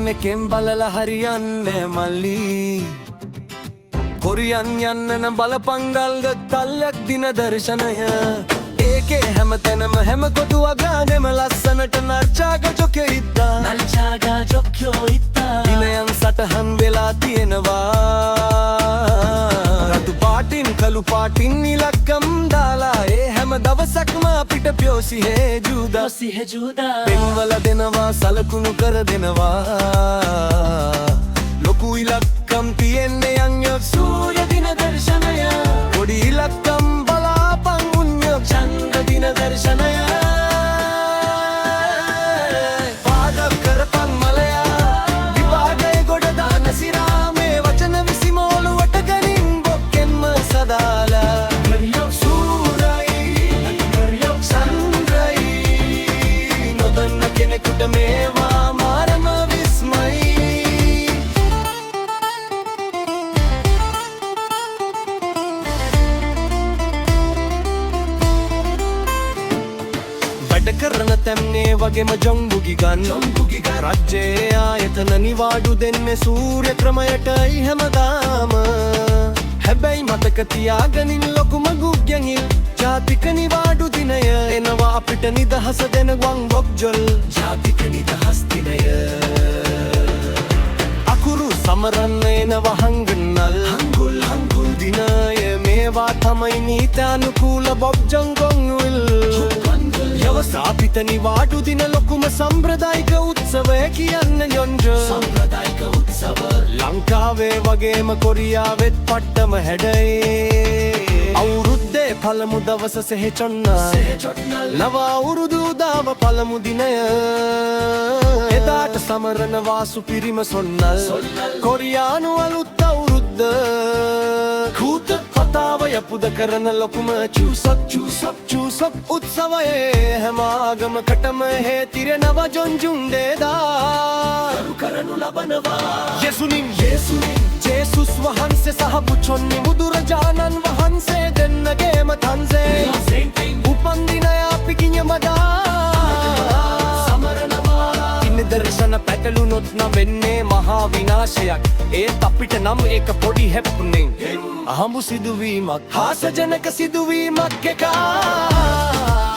එකෙන් බලලා හරියන්නේ මල්ලි කොරියන් යන්න නම් බලපංගල්ග තල්ලක් දින දර්ශනය ඒකේ හැමතැනම හැම කොටුව ගානෙම ලස්සනට නර්චාග ජොකේ ඉත්තා දිනයන් සටහන් වෙලා තියෙනවා රතු පාටින් කළු පාටින් ඉලක්කම් දාලා ඒ හැම දවසක්ම අපිට පියෝසි හේජුදා පෙන්වල දෙනවා සලකුණු කර දෙනවා ලොකු ඉලක්කම් තියෙන්නේ යන්යොක් සූර්ය දින දර්ශනය පොඩි ඉලක්කම් බලාපන් උන්යොක් චන්ද්‍ර දින දර්ශනය පාදක් කරපන් මලයා විභාගයේ ගොඩ දාන සිරා මේ වචන විසිමෝලුවට ගනින් බොක්කෙන්ම සදාලා සූරයි චන්ද්‍රයි නොදන්න කෙනෙකුට මේවා මාරම විස්මයි කරන තැම්නේ වගේම ජොංගුගි ගන් රජ්‍යයේ ආයතන නිවාඩු දෙන්නේ සූර්ය ක්‍රමයටයි හැමදාම හැබැයි මතක තියාගනින් ලොකුම ගුග්යන්හිල් ජාතික නිවාඩු දිනය එනවා අපිට නිදහස දෙන ගුවන් බොක්ජොල් ජාතික නිදහස් දිනය අකුරු සමරන්න එනවා හංගන්නල් හංගුල් දිනය මේවා තමයි නීතානුකූල බොක්ජොන් ගොන්විල් යවසාපිත නිවාඩු දින ලොකුම සම්ප්‍රදායික උත්සවය කියන්න යොන්ජ සම්ප්‍රදායික උත්සව ලංකාවේ වගේම කොරියාවෙත් පට්ටම හැඩයි අවුරුද්දේ පළමු දවස සෙහෙචොන්නල් නව අවුරුදු උදාව පළමු දිනය එදාට සමරනවා සුපිරිම සොන්නල් කොරියානු අලුත් අවුරුද්ද කූත කතාව යපුද කරන ලොකුම චූසක් උත්සවයේ හැම ආගමකටම හේතිරෙනව ජොන්ජුන් දේදා කරනු ලබනවා යේසුනින් ජේසුස් වහන්සේ සහ පුචොන්නි බුදුරජාණන් වහන්සේ දෙන්නගේම තන්සේ උපන්දිනය අපි කිඤ්ඤමදා සමරනවා ඉන්න දර්ශන පැටලුනොත් නම් වෙන්නේ මහා විනාශයක් ඒත් අපිට නම් ඒක පොඩි හැප්පුණෙන් අහඹු සිදුවීමක් හාසජනක සිදුවීමක් එකා